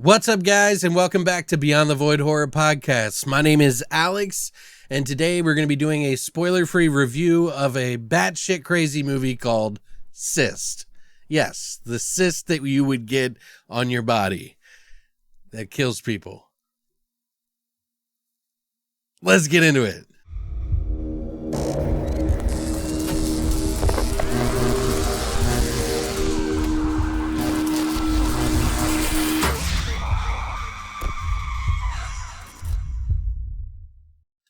What's up, guys, and welcome back to Beyond the Void Horror Podcast. My name is Alex, and today we're going to be doing a spoiler-free review of a batshit crazy movie called Cyst. Yes, the cyst that you would get on your body that kills people. Let's get into it.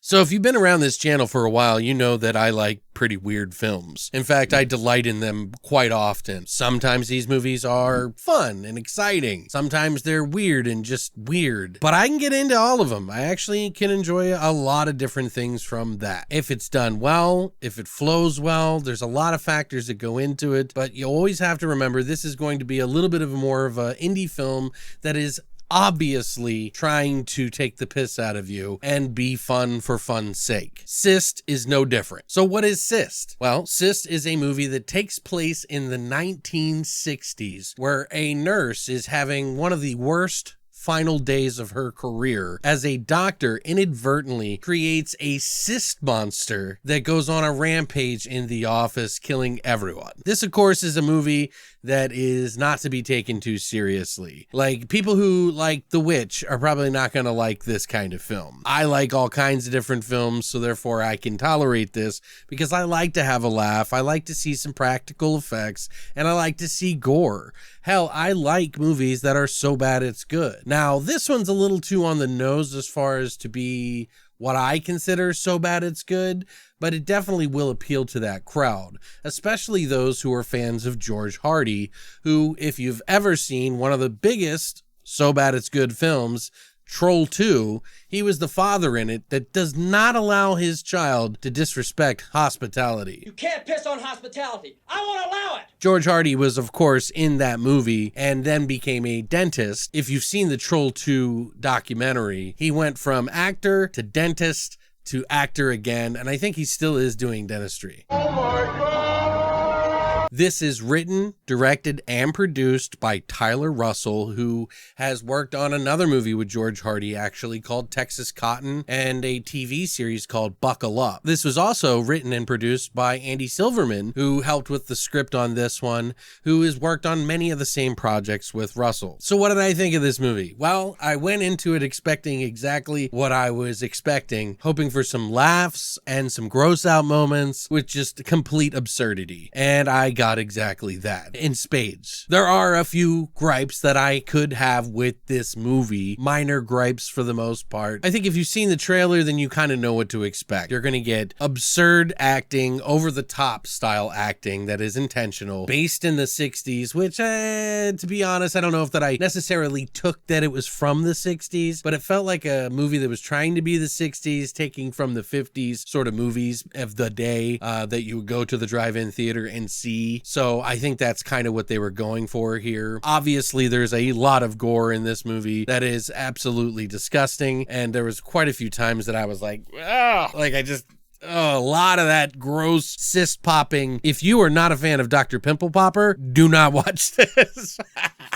So if you've been around this channel for a while, you know that I like pretty weird films. In fact, I delight in them quite often. Sometimes these movies are fun and exciting. Sometimes they're weird and just weird. But I can get into all of them. I actually can enjoy a lot of different things from that. If it's done well, if it flows well, there's a lot of factors that go into it. But you always have to remember this is going to be a little bit of more of an indie film that is obviously trying to take the piss out of you and be fun for fun's sake. Cyst is no different. So what is Cyst? Well, Cyst is a movie that takes place in the 1960s where a nurse is having one of the worst final days of her career as a doctor inadvertently creates a cyst monster that goes on a rampage in the office, killing everyone. This, of course, is a movie that is not to be taken too seriously. Like, people who like The Witch are probably not going to like this kind of film. I like all kinds of different films, so therefore I can tolerate this because I like to have a laugh. I like to see some practical effects, and I like to see gore. Hell, I like movies that are so bad it's good. Now, this one's a little too on the nose as far as to be what I consider so bad it's good, but it definitely will appeal to that crowd, especially those who are fans of George Hardy, who, if you've ever seen one of the biggest so bad it's good films, Troll 2, he was the father in it that does not allow his child to disrespect hospitality. You can't piss on hospitality. I won't allow it. George Hardy was, of course, in that movie and then became a dentist. If you've seen the Troll 2 documentary, he went from actor to dentist to actor again, and I think he still is doing dentistry. Oh my God! This is written, directed, and produced by Tyler Russell, who has worked on another movie with George Hardy, actually, called Texas Cotton, and a TV series called Buckle Up. This was also written and produced by Andy Silverman, who helped with the script on this one, who has worked on many of the same projects with Russell. So what did I think of this movie? Well, I went into it expecting exactly what I was expecting, hoping for some laughs and some gross out moments with just complete absurdity. And I got exactly that in spades. There are a few gripes that I could have with this movie, minor gripes for the most part. I think if you've seen the trailer, then you kind of know what to expect. You're going to get absurd acting, over the top style acting that is intentional, based in the 60s, which to be honest, I don't know if that I necessarily took that it was from the 60s, but it felt like a movie that was trying to be the 60s, taking from the 50s sort of movies of the day that you would go to the drive-in theater and see. So I think that's kind of what they were going for here. Obviously, there's a lot of gore in this movie that is absolutely disgusting, and there was quite a few times that I was like, oh, like a lot of that gross cyst popping. If you are not a fan of Dr. Pimple Popper, do not watch this.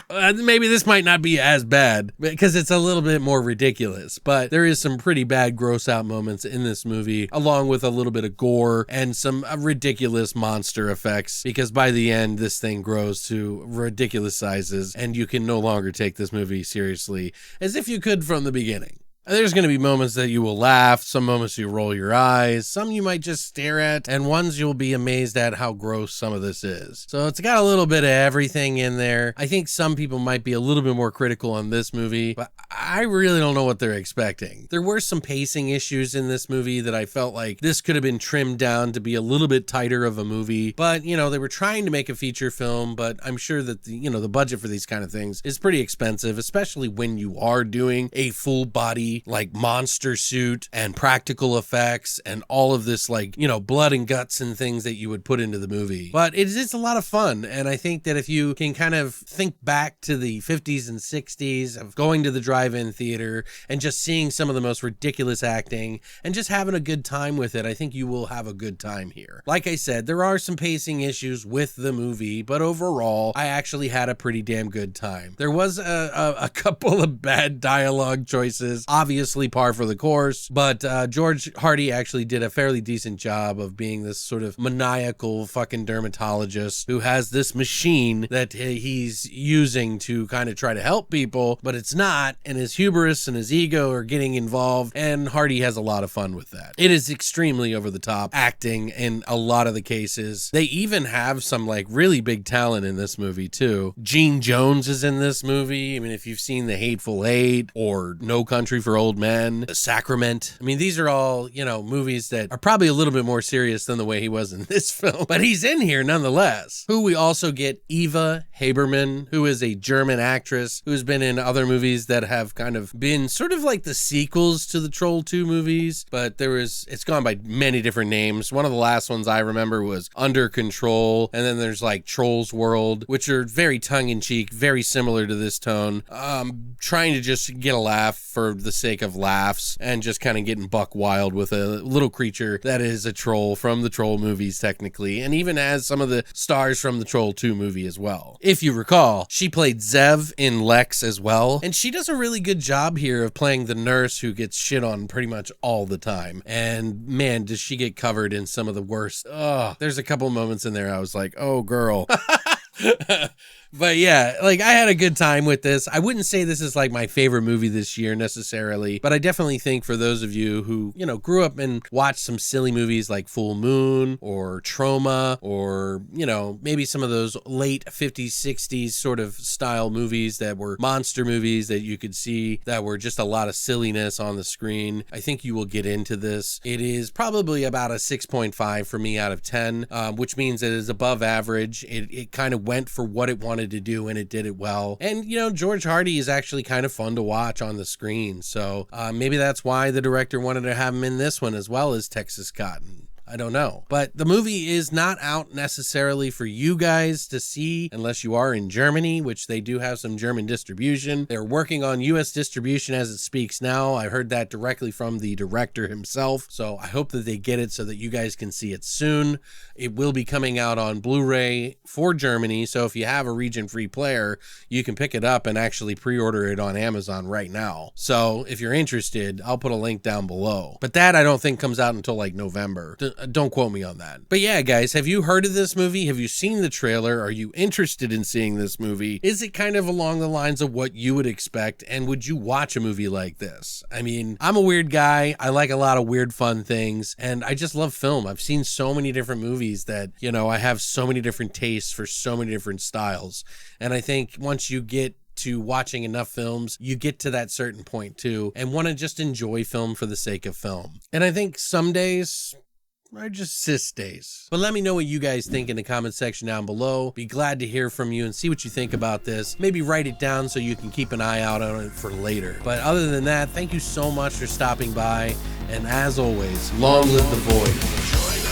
Maybe this might not be as bad because it's a little bit more ridiculous, but there is some pretty bad gross out moments in this movie, along with a little bit of gore and some ridiculous monster effects, because by the end, this thing grows to ridiculous sizes and you can no longer take this movie seriously as if you could from the beginning. There's going to be moments that you will laugh, some moments you roll your eyes, some you might just stare at, and ones you'll be amazed at how gross some of this is. So it's got a little bit of everything in there. I think some people might be a little bit more critical on this movie, but I really don't know what they're expecting. There were some pacing issues in this movie that I felt like this could have been trimmed down to be a little bit tighter of a movie, but you know, they were trying to make a feature film, but I'm sure that the budget for these kind of things is pretty expensive, especially when you are doing a full body like monster suit and practical effects and all of this blood and guts and things that you would put into the movie. But it's a lot of fun, and I think that if you can kind of think back to the 50s and 60s of going to the drive drive-in theater and just seeing some of the most ridiculous acting and just having a good time with it, I think you will have a good time here. Like I said, there are some pacing issues with the movie, but overall, I actually had a pretty damn good time. There was a couple of bad dialogue choices, obviously par for the course, but George Hardy actually did a fairly decent job of being this sort of maniacal fucking dermatologist who has this machine that he's using to kind of try to help people, but it's not, and his hubris and his ego are getting involved, and Hardy has a lot of fun with that. It is extremely over the top acting in a lot of the cases. They even have some like really big talent in this movie too. Gene Jones is in this movie. I mean, if you've seen The Hateful Eight or No Country for Old Men, The Sacrament, I mean, these are all, you know, movies that are probably a little bit more serious than the way he was in this film, but he's in here nonetheless. Who we also get Eva Habermann, who is a German actress who's been in other movies that have kind of been sort of like the sequels to the Troll 2 movies, but it's gone by many different names. One of the last ones I remember was Under Control, and then there's like Trolls World, which are very tongue-in-cheek, very similar to this tone, trying to just get a laugh for the sake of laughs and just kind of getting buck wild with a little creature that is a troll from the Troll movies technically, and even has some of the stars from the Troll 2 movie as well. If you recall, she played Zev in Lex as well, and she does a really good job here of playing the nurse who gets shit on pretty much all the time, and man, does she get covered in some of the worst. There's a couple moments in there I was like, oh girl. But yeah, like I had a good time with this. I wouldn't say this is like my favorite movie this year necessarily, but I definitely think for those of you who, you know, grew up and watched some silly movies like Full Moon or Trauma, or, you know, maybe some of those late 50s, 60s sort of style movies that were monster movies that you could see that were just a lot of silliness on the screen, I think you will get into this. It is probably about a 6.5 for me out of 10, which means it is above average. It kind of went for what it wanted to do, and it did it well. And, you know, George Hardy is actually kind of fun to watch on the screen. So maybe that's why the director wanted to have him in this one as well as Texas Cotton. I don't know. But the movie is not out necessarily for you guys to see unless you are in Germany, which they do have some German distribution. They're working on US distribution as it speaks now. I heard that directly from the director himself. So I hope that they get it so that you guys can see it soon. It will be coming out on Blu-ray for Germany. So if you have a region-free player, you can pick it up and actually pre-order it on Amazon right now. So if you're interested, I'll put a link down below. But that I don't think comes out until like November. Don't quote me on that. But yeah, guys, have you heard of this movie? Have you seen the trailer? Are you interested in seeing this movie? Is it kind of along the lines of what you would expect? And would you watch a movie like this? I mean, I'm a weird guy. I like a lot of weird, fun things. And I just love film. I've seen so many different movies that, you know, I have so many different tastes for so many different styles. And I think once you get to watching enough films, you get to that certain point too, and want to just enjoy film for the sake of film. And I think some days are just Cyst days. But let me know what you guys think in the comment section down below. Be glad to hear from you and see what you think about this. Maybe write it down so you can keep an eye out on it for later. But other than that, thank you so much for stopping by. And as always, long live the void.